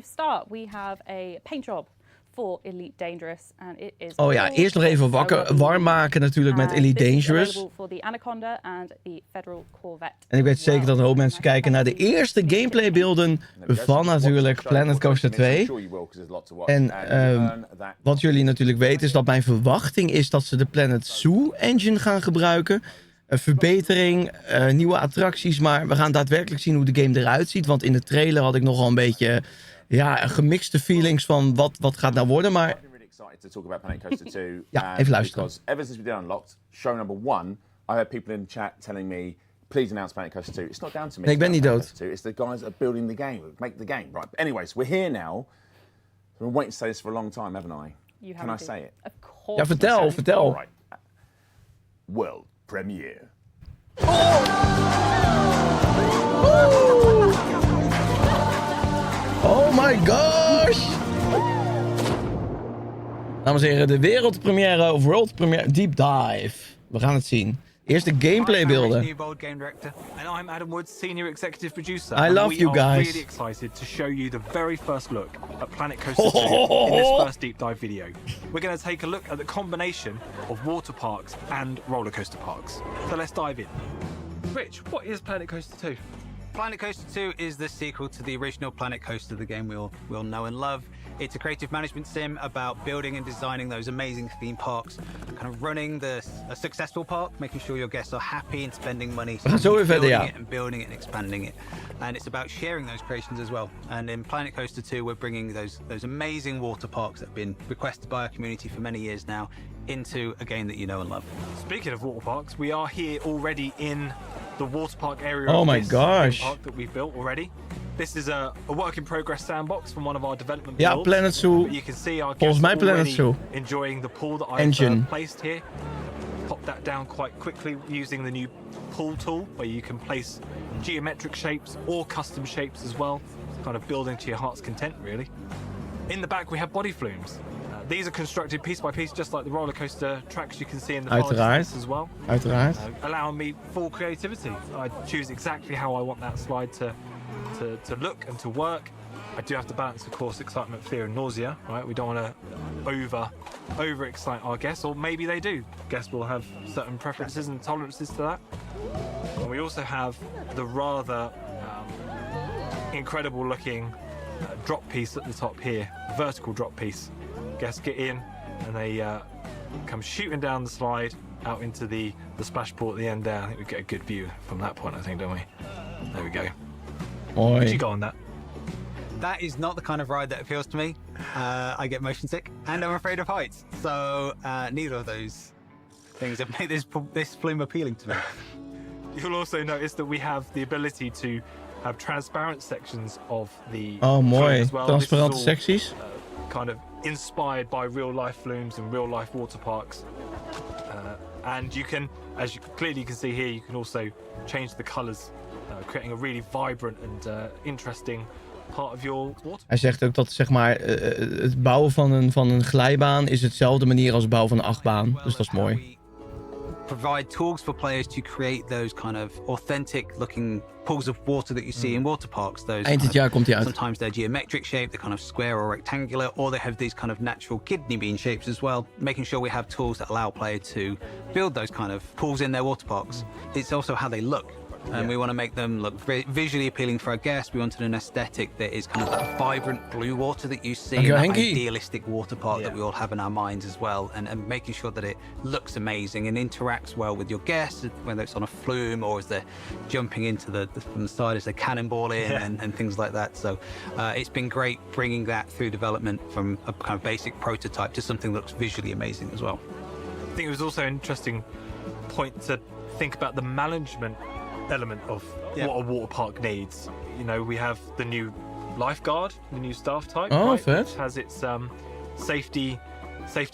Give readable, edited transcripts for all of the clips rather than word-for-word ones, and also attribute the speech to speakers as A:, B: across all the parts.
A: to start, we have a paint job for Elite Dangerous. And it is
B: Oh ja, eerst nog even warm maken natuurlijk met Elite Dangerous. En ik weet zeker dat een hoop mensen kijken naar de eerste gameplaybeelden van natuurlijk Planet Coaster 2. En wat jullie natuurlijk weten is dat mijn verwachting is dat ze de Planet Zoo engine gaan gebruiken. Een verbetering, nieuwe attracties, maar we gaan daadwerkelijk zien hoe de game eruit ziet. Want in de trailer had ik nogal een beetje gemixte feelings van wat gaat nou worden, maar... Ja, even luisteren.
C: Ever since we did Unlocked, show number 1, I heard people in the chat telling me, please announce Planet Coaster 2. It's not down to me.
B: Nee, ik ben niet dood.
C: It's the guys that are building the game, make the game, right? But anyways, we're here now. We've been waiting to say this for a long time, haven't I? Can I say it?
A: Of course.
B: Ja, vertel.
C: Right. World premiere.
B: Oh my gosh! Dames en heren, de wereldpremière of world premiere deep dive. We gaan het zien. Eerst de gameplay beelden.
D: I'm game director, and I'm Adam Woods, senior executive producer.
B: I love you guys.
D: We are really excited to show you the very first look at Planet Coaster 2 in this first deep dive video. We're going to take a look at the combination of water parks and roller coaster parks. So let's dive in. Rich, what is Planet Coaster 2?
E: Planet Coaster 2 is the sequel to the original Planet Coaster, the game we all know and love. It's a creative management sim about building and designing those amazing theme parks, kind of running a successful park, making sure your guests are happy and spending money.
B: Zo weer verder, ja.
E: And building it and expanding it. And it's about sharing those creations as well. And in Planet Coaster 2, we're bringing those amazing water parks that have been requested by our community for many years now into a game that you know and love.
D: Speaking of water parks, we are here already in the water park area.
B: Oh my
D: of this
B: gosh.
D: park that we've built already. This is a work in progress sandbox from one of our development
B: Ja,
D: builds.
B: Planet Zoo.
D: You can see our
B: Volgens mij Planet Zoo.
D: Enjoying the pool that
B: Engine.
D: I've placed here. Pop that down quite quickly using the new pool tool, where you can place geometric shapes or custom shapes as well, kind of building to your heart's content, really. In the back we have body flumes. These are constructed piece by piece, just like the roller coaster tracks you can see in the
B: Uiteraard.
D: as well.
B: Uiteraard.
D: Allowing me full creativity. I choose exactly how I want that slide to look and to work. I do have to balance, of course, excitement, fear, and nausea. Right? We don't want to over excite our guests, or maybe they do. Guests will have certain preferences and tolerances to that. And we also have the rather incredible looking drop piece at the top here, vertical drop piece. Guests get in and they come shooting down the slide out into the splash pool at the end there. I think we get a good view from that point, I think, don't we? There we go.
B: Mooi.
D: Would you go on that?
E: That is not the kind of ride that appeals to me. I get motion sick and I'm afraid of heights. So neither of those things have made this flume appealing to me.
D: You'll also notice that we have the ability to have transparent sections of the
B: Oh, mooi.
D: as well.
B: Transparante
D: This is all,
B: secties.
D: Kind of inspired by real life flumes and real life water parks. And you can, as you clearly can see here, you can also change the colors, creating a really vibrant and interesting part of your water.
B: Hij zegt ook dat zeg maar, het bouwen van een glijbaan is hetzelfde manier als het bouwen van een achtbaan. Dus dat is mooi.
E: Provide tools for players to create those kind of authentic looking pools of water that you see in water parks. Those
B: Eind dit jaar komt hij uit.
E: Sometimes they're geometric shape, they're kind of square or rectangular, or they have these kind of natural kidney bean shapes as well, making sure we have tools that allow players to build those kind of pools in their water parks. It's also how they look. And we want to make them look visually appealing for our guests. We wanted an aesthetic that is kind of that vibrant blue water that you see in that idealistic water park that we all have in our minds as well. And making sure that it looks amazing and interacts well with your guests, whether it's on a flume or as they're jumping into from the side as they cannonball in and things like that. So it's been great bringing that through development from a kind of basic prototype to something that looks visually amazing as well.
D: I think it was also an interesting point to think about the management element of what a water park needs. You know, we have the new lifeguard, the new staff type, which has its safety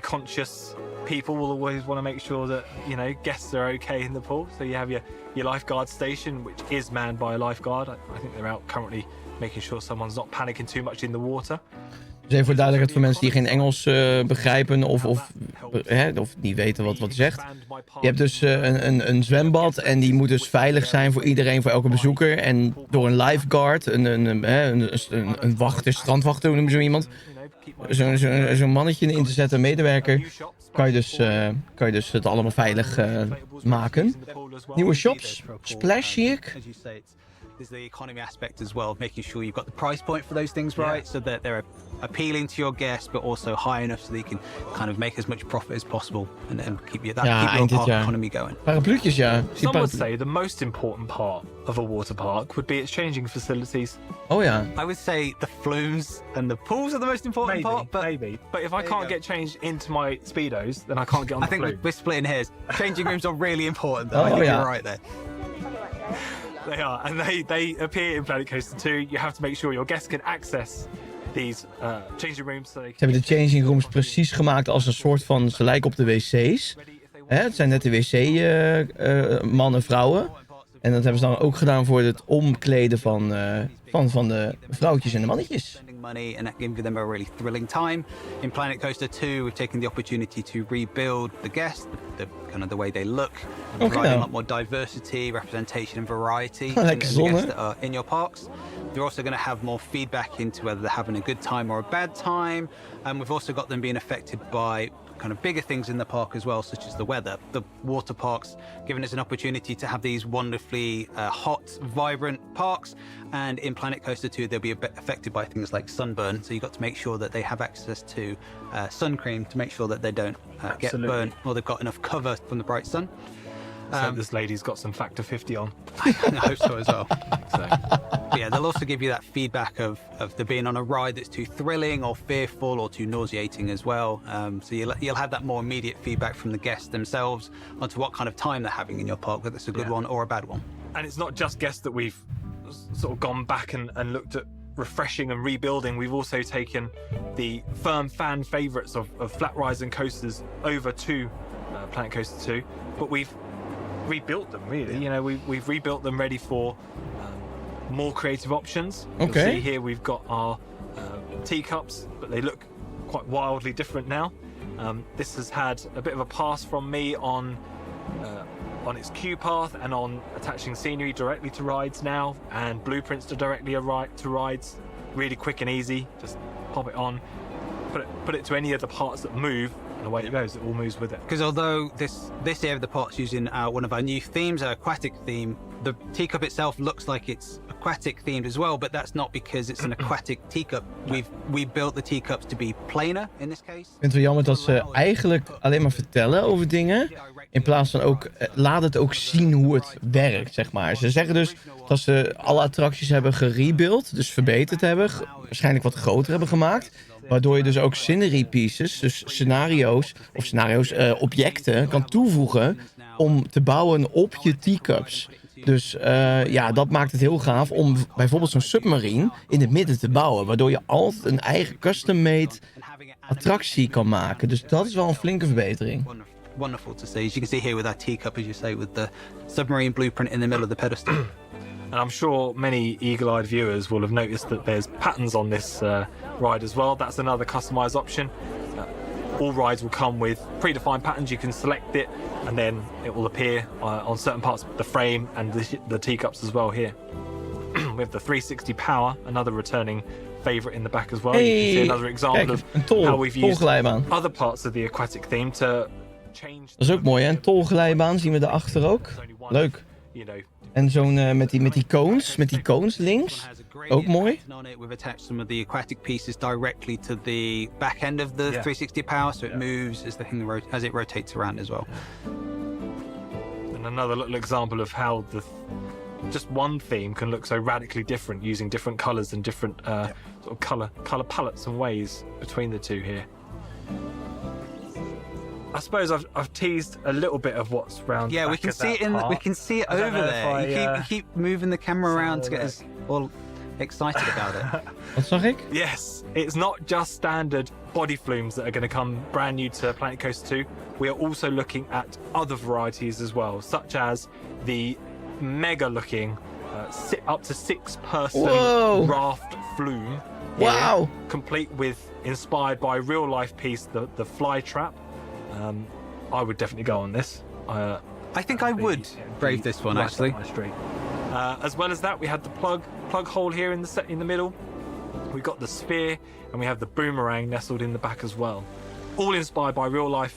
D: conscious people will always want to make sure that, you know, guests are okay in the pool. So you have your lifeguard station, which is manned by a lifeguard. I think they're out currently making sure someone's not panicking too much in the water.
B: even voor duidelijkheid voor mensen die geen Engels begrijpen of niet weten wat hij zegt. Je hebt dus een zwembad en die moet dus veilig zijn voor iedereen, voor elke bezoeker. En door een lifeguard, een wachter, strandwachter, hoe noem je zo iemand? Zo'n mannetje in te zetten, een medewerker, kan je dus het allemaal veilig maken. Nieuwe shops, Splash zie ik.
E: There's the economy aspect as well, making sure you've got the price point for those things right, so that they're appealing to your guests, but also high enough so that you can kind of make as much profit as possible and keep your park economy going.
B: Parapluutjes, ja.
D: Some would say the most important part of a water park would be its changing facilities.
B: Oh ja.
E: I would say the flumes and the pools are the most important part.
D: But if I can't get changed into my Speedos, then I can't get on the flume.
E: I think we're splitting hairs. Changing rooms are really important, though. I think you're right there.
D: They are, and they appear in Planet Coaster 2. You have to make sure your guests can access these changing rooms. So
B: Ze hebben de changing rooms precies gemaakt als een soort van... Ze lijken op de wc's. Het zijn net de wc-mannen, vrouwen. En dat hebben ze dan ook gedaan voor het omkleden van de vrouwtjes en de mannetjes.
E: Money and that gives them a really thrilling time. In Planet Coaster 2, we've taken the opportunity to rebuild the guests, the kind of the way they look, providing a lot more diversity, representation, and variety in the guests that are in your parks. You're also going to have more feedback into whether they're having a good time or a bad time, and we've also got them being affected by kind of bigger things in the park as well, such as the weather. The water parks giving us an opportunity to have these wonderfully hot, vibrant parks, and in Planet Coaster 2 they'll be a bit affected by things like sunburn, so you've got to make sure that they have access to sun cream to make sure that they don't get burnt, or they've got enough cover from the bright sun.
D: So this lady's got some factor 50 on.
E: I hope so as well. But yeah, they'll also give you that feedback of there being on a ride that's too thrilling or fearful or too nauseating as well. So you'll have that more immediate feedback from the guests themselves onto what kind of time they're having in your park, whether it's a good one or a bad one.
D: And it's not just guests that we've sort of gone back and looked at refreshing and rebuilding. We've also taken the firm fan favourites of flat rides and coasters over to Planet Coaster 2, but we've rebuilt them really. You know, we've rebuilt them ready for more creative options. You'll see here we've got our teacups, but they look quite wildly different now. This has had a bit of a pass from me on its queue path and on attaching scenery directly to rides now, and blueprints to rides. Really quick and easy. Just pop it on, put it to any of the parts that move, and away it goes. It all moves with it.
E: Because although this area of the park's using one of our new themes, our aquatic theme, the teacup itself looks like it's aquatic themed as well, but that's not because it's an aquatic teacup. We built the teacups to be plainer in this case.
B: Ik vind het wel jammer dat ze eigenlijk alleen maar vertellen over dingen, in plaats van ook laat het ook zien hoe het werkt, zeg maar. Ze zeggen dus dat ze alle attracties hebben gerebuild, dus verbeterd hebben, waarschijnlijk wat groter hebben gemaakt, waardoor je dus ook scenery pieces, dus objecten kan toevoegen om te bouwen op je teacups. Dus dat maakt het heel gaaf om bijvoorbeeld zo'n submarine in het midden te bouwen, waardoor je altijd een eigen custom-made attractie kan maken. Dus dat is wel een flinke verbetering.
E: Wonderful to see. As you can see here with our teacup, as you say, with the submarine blueprint in the middle of the pedestal.
D: And I'm sure many eagle-eyed viewers will have noticed that there's patterns on this ride as well. That's another customized option. All rides will come with predefined patterns. You can select it and then it will appear on certain parts of the frame and the teacups as well here. With the 360 power, another returning favourite in the back as well. You can see another example of how we've used other parts of the aquatic theme to change.
B: Dat is ook mooi, hè? Een tolglijbaan zien we daarachter ook. Leuk. En zo'n met die cones links. Ook mooi.
E: We've attached some of the aquatic pieces directly to the back end of the 360 power, so it moves as the thing as it rotates around as well.
D: And another little example of how just one theme can look so radically different using different colours and different sort of colour palettes and ways between the two here. I suppose I've teased a little bit of what's round.
E: Yeah, we can see it we can see it over there. You keep moving the camera around to get us all excited about it.
B: Wat zag ik?
D: Yes, it's not just standard body flumes that are going to come brand new to Planet Coaster 2. We are also looking at other varieties as well, such as the mega looking up to 6-person raft flume
B: Wow.
D: Complete with inspired by real life piece, the fly trap. I would definitely go on this.
E: I think I would brave this one, actually.
D: Up my street. As well as that, we had the plug hole here in the middle. We've got the sphere, and we have the boomerang nestled in the back as well. All inspired by real life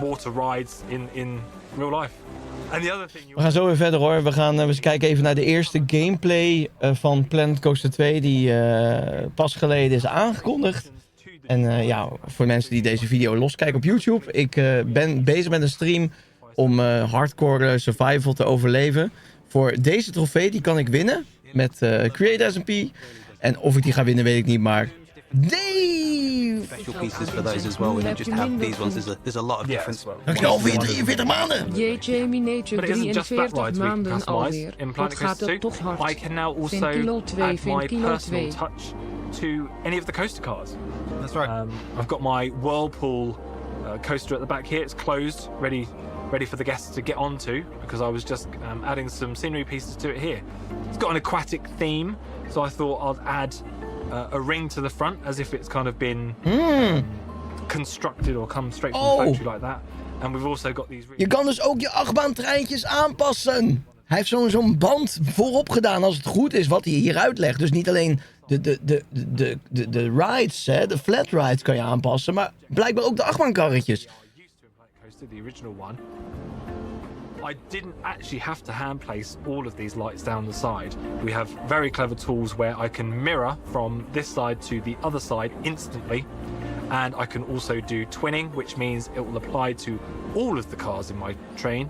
D: water rides in real life. And the other thing
B: We gaan zo weer verder hoor. We kijken even naar de eerste gameplay van Planet Coaster 2 die pas geleden is aangekondigd. En ja, voor mensen die deze video loskijken op YouTube. Ik ben bezig met een stream om hardcore survival te overleven. Voor deze trofee, die kan ik winnen met Create SMP. En of ik die ga winnen, weet ik niet, maar...
E: Special pieces for those as well. We don't just have these ones. There's a lot of difference.
B: Dankjewel voor je 43 maanden!
F: JJ Miniature 43 maanden alweer. Wat gaat dat toch hard.
D: I can now also add my personal touch to any of the coaster cars.
E: That's right.
D: I've got my Whirlpool coaster at the back here. It's closed, ready for the guests to get onto, because I was just adding some scenery pieces to it here. It's got an aquatic theme, so I thought I'd add a ring to the front, as if it's kind of been constructed or come straight from the factory like that. And we've also got these...
B: Je kan dus ook je achtbaantreintjes aanpassen. Hij heeft zo'n band voorop gedaan als het goed is wat hij hier uitlegt. Dus niet alleen de rides, hè, de flat rides kan je aanpassen, maar blijkbaar ook de achtbaankarretjes.
D: The original one, I didn't actually have to hand place all of these lights down the side. We have very clever tools where I can mirror from this side to the other side instantly, and I can also do twinning, which means it will apply to all of the cars in my train,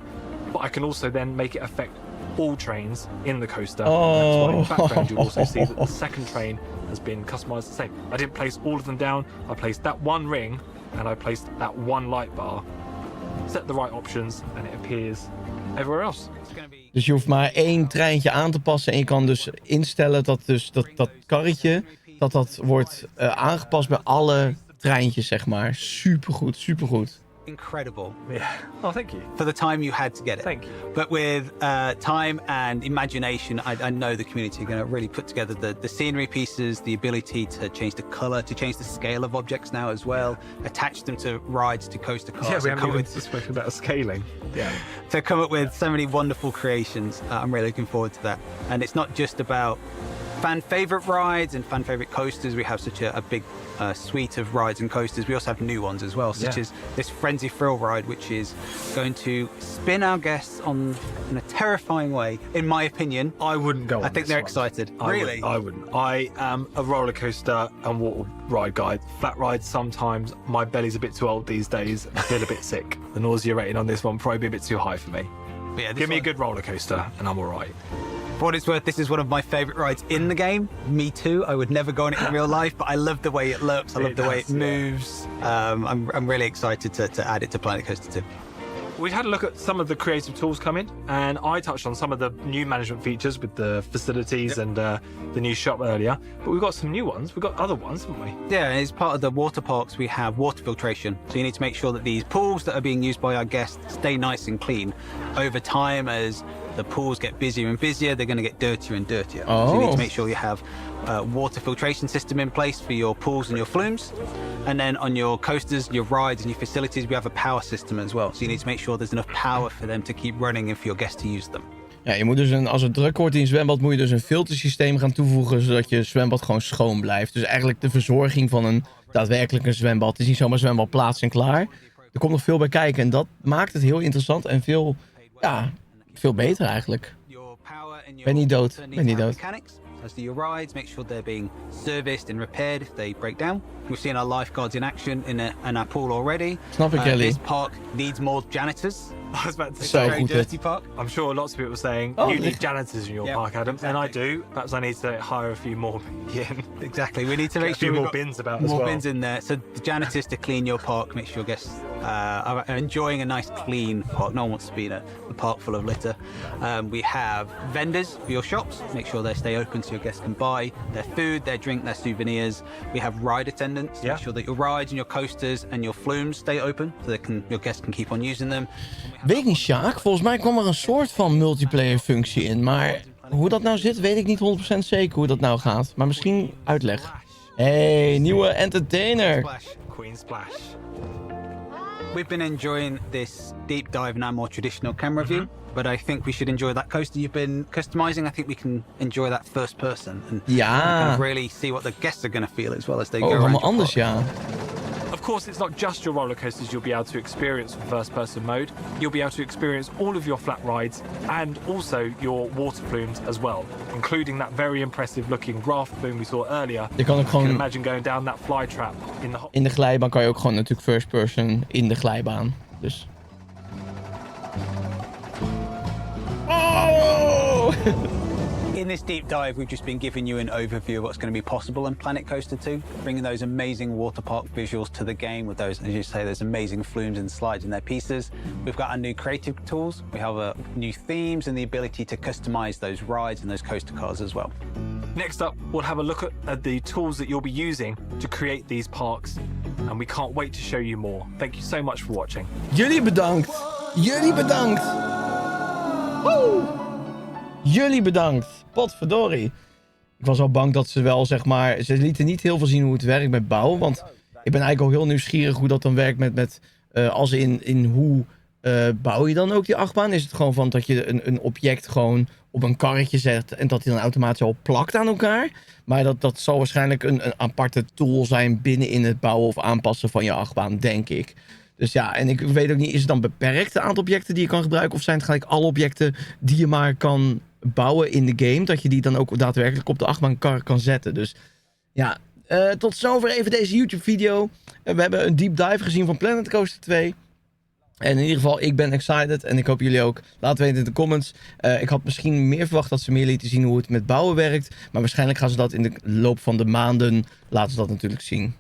D: but I can also then make it affect all trains in the coaster. That's why in the background you'll also see that the second train has been customized the same. I didn't place all of them down. I placed that one ring and I placed that one light bar. Set the right options and it appears everywhere else.
B: Dus je hoeft maar één treintje aan te passen en je kan dus instellen dat dat karretje dat wordt aangepast bij alle treintjes, zeg maar. Supergoed, supergoed.
E: Incredible.
D: Yeah. Oh, thank you.
E: For the time you had to get it.
D: Thank you.
E: But with time and imagination, I know the community are going to really put together the scenery pieces, the ability to change the color, to change the scale of objects now as well, attach them to rides, to coaster cars.
D: Yeah, we haven't even spoken about scaling. Yeah.
E: To come up with so many wonderful creations. I'm really looking forward to that. And it's not just about fan favorite rides and fan favorite coasters. We have such a big suite of rides and coasters. We also have new ones as well, such as this Frenzy Thrill ride, which is going to spin our guests in a terrifying way. In my opinion,
D: I wouldn't go on
E: I think they're excited. Really?
D: I wouldn't. I am a roller coaster and water ride guy. Flat rides sometimes. My belly's a bit too old these days. I feel a bit sick. The nausea rating on this one probably be a bit too high for me.
E: Yeah,
D: Give me a good roller coaster and I'm all right.
E: For what it's worth, this is one of my favorite rides in the game. Me too. I would never go on it in real life, but I love the way it looks. I love the way it moves. I'm really excited to add it to Planet Coaster 2.
D: We've had a look at some of the creative tools come in, and I touched on some of the new management features with the facilities and the new shop earlier. But we've got some new ones. We've got other ones, haven't we?
E: Yeah, as part of the water parks, we have water filtration. So you need to make sure that these pools that are being used by our guests stay nice and clean. Over time, as the pools get busier and busier, they're going to get dirtier and dirtier. So you need to make sure you have a water filtration system in place for your pools and your flumes. And then on your coasters, your rides and your facilities, we have a power system as well. So you need to make sure there's enough power for them to keep running and for your guests to use them.
B: Ja, je moet dus als het druk wordt in je zwembad, moet je dus een filtersysteem gaan toevoegen, zodat je zwembad gewoon schoon blijft. Dus eigenlijk de verzorging van een daadwerkelijk een zwembad. Het is niet zomaar zwembad plaats en klaar. Er komt nog veel bij kijken en dat maakt het heel interessant en veel beter eigenlijk. Ben niet dood.
E: As do your rides, make sure they're being serviced and repaired if they break down. We've seen our lifeguards in action in our pool already.
B: Snap ik, Ellie.
E: This park needs more janitors.
D: I was about to
B: Zo
D: say,
B: goed
E: dirty park.
D: I'm sure lots of people are saying, you need janitors in your park, Adam.
E: Exactly.
D: And I do. Perhaps I need to hire a few more in.
E: Exactly. We need to make
D: a few
E: sure
D: more bins about as
E: more
D: well.
E: bins in there. So the janitors to clean your park, make sure guests are enjoying a nice clean park. No one wants to be in a park full of litter. We have vendors for your shops. Make sure they stay open so your guests can buy their food, their drink, their souvenirs. We have ride attendants. Make sure that your rides and your coasters and your flumes stay open so your guests can keep on using them.
B: Weet niet, Sjaak. Volgens mij kwam er een soort van multiplayer functie in, maar Hoe dat nou zit, weet ik niet 100% zeker hoe dat nou gaat. Maar misschien uitleg. Hey, nieuwe entertainer.
E: Splash, Queen Splash. We've been enjoying this deep dive in our more traditional camera view, but I think we should enjoy that coaster you've been customizing. I think we can enjoy that first person and kind of really see what the guests are going to feel as well as they go around.
B: Allemaal anders, ja.
D: Of course, it's not just your roller coasters you'll be able to experience with first-person mode. You'll be able to experience all of your flat rides and also your water flumes as well, including that very impressive-looking raft flume we saw earlier.
B: Je kan ook gewoon...
D: You can imagine going down that fly trap
B: in de glijbaan kan je ook gewoon natuurlijk first-person in de glijbaan. Dus... Oh!
E: In this deep dive, we've just been giving you an overview of what's going to be possible in Planet Coaster 2, bringing those amazing water park visuals to the game with those, as you say, those amazing flumes and slides in their pieces. We've got our new creative tools. We have new themes and the ability to customize those rides and those coaster cars as well.
D: Next up, we'll have a look at the tools that you'll be using to create these parks, and we can't wait to show you more. Thank you so much for watching.
B: Jullie bedankt. Jullie bedankt. Woe! Jullie bedankt. Potverdorie. Ik was al bang dat ze wel, zeg maar... Ze lieten niet heel veel zien hoe het werkt met bouwen. Want ik ben eigenlijk al heel nieuwsgierig hoe dat dan werkt met als in hoe bouw je dan ook die achtbaan? Is het gewoon van dat je een object gewoon op een karretje zet en dat hij dan automatisch al plakt aan elkaar? Maar dat zal waarschijnlijk een aparte tool zijn binnen in het bouwen of aanpassen van je achtbaan, denk ik. Dus ja, en ik weet ook niet, is het dan beperkt het aantal objecten die je kan gebruiken? Of zijn het gelijk alle objecten die je maar kan bouwen in de game? Dat je die dan ook daadwerkelijk op de achtbaankar kan zetten. Dus ja, tot zover even deze YouTube video. We hebben een deep dive gezien van Planet Coaster 2. En in ieder geval, ik ben excited en ik hoop jullie ook. Laat weten in de comments. Ik had misschien meer verwacht dat ze meer lieten zien hoe het met bouwen werkt. Maar waarschijnlijk gaan ze dat in de loop van de maanden, laten ze dat natuurlijk zien.